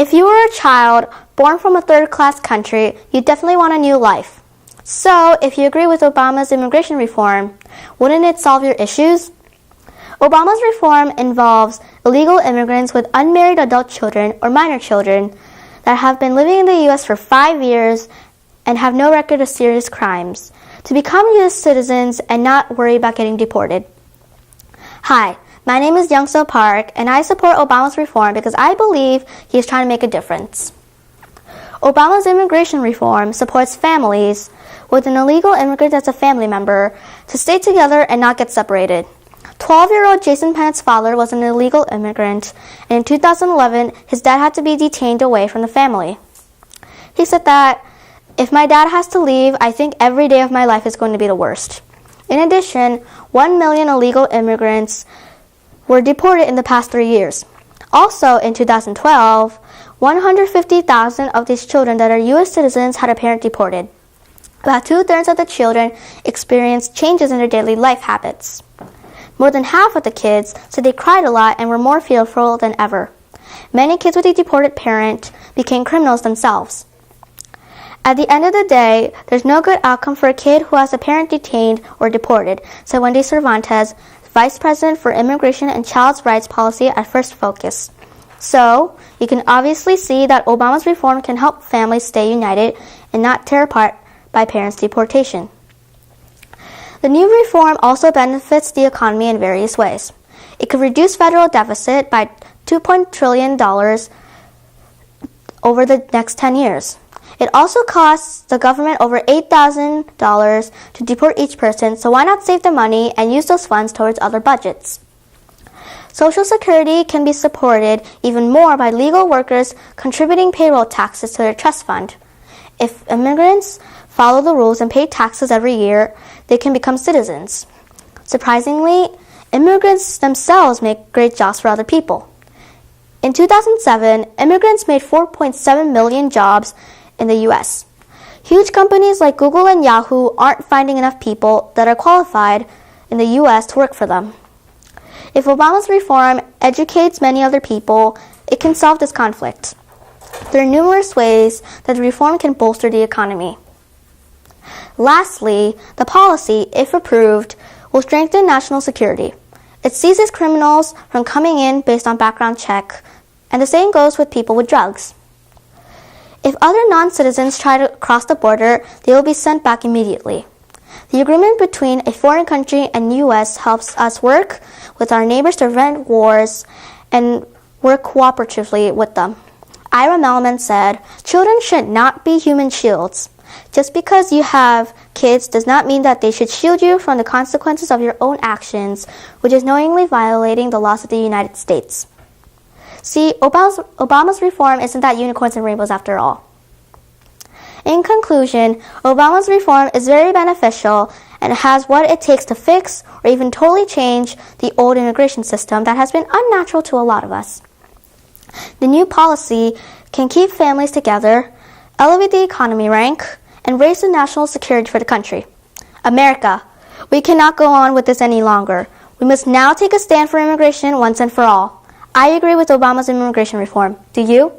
If you were a child born from a third-class country, you definitely want a new life. So, if you agree with Obama's immigration reform, wouldn't it solve your issues? Obama's reform involves illegal immigrants with unmarried adult children or minor children that have been living in the U.S. for 5 years and have no record of serious crimes to become U.S. citizens and not worry about getting deported. Hi, my name is Youngso Park, and I support Obama's reform because I believe he is trying to make a difference. Obama's immigration reform supports families with an illegal immigrant as a family member to stay together and not get separated. 12-year-old Jason Pennett's father was an illegal immigrant, and in 2011, his dad had to be detained away from the family. He said that, "If my dad has to leave, I think every day of my life is going to be the worst." In addition, 1 million illegal immigrants were deported in the past 3 years. Also, in 2012, 150,000 of these children that are U.S. citizens had a parent deported. About 2/3 of the children experienced changes in their daily life habits. More than half of the kids said they cried a lot and were more fearful than ever. Many kids with a deported parent became criminals themselves. At the end of the day, there's no good outcome for a kid who has a parent detained or deported, said Wendy Cervantes, Vice President for Immigration and Child Rights Policy at First Focus. So, you can obviously see that Obama's reform can help families stay united and not tear apart by parents' deportation. The new reform also benefits the economy in various ways. It could reduce federal deficit by $2 trillion over the next 10 years. It also costs the government over $8,000 to deport each person, so why not save the money and use those funds towards other budgets? Social Security can be supported even more by legal workers contributing payroll taxes to their trust fund. If immigrants follow the rules and pay taxes every year, they can become citizens. Surprisingly, immigrants themselves make great jobs for other people. In 2007, immigrants made 4.7 million jobs in the U.S. Huge companies like Google and Yahoo aren't finding enough people that are qualified in the U.S. to work for them. If Obama's reform educates many other people, it can solve this conflict. There are numerous ways that the reform can bolster the economy. Lastly, the policy, if approved, will strengthen national security. It seizes criminals from coming in based on background check, and the same goes with people with drugs. If other non-citizens try to cross the border, they will be sent back immediately. The agreement between a foreign country and U.S. helps us work with our neighbors to prevent wars and work cooperatively with them. Ira Melman said, "Children should not be human shields. Just because you have kids does not mean that they should shield you from the consequences of your own actions, which is knowingly violating the laws of the United States." See, Obama's reform isn't that unicorns and rainbows after all. In conclusion, Obama's reform is very beneficial and has what it takes to fix or even totally change the old immigration system that has been unnatural to a lot of us. The new policy can keep families together, elevate the economy rank, and raise the national security for the country. America, we cannot go on with this any longer. We must now take a stand for immigration once and for all. I agree with Obama's immigration reform. Do you?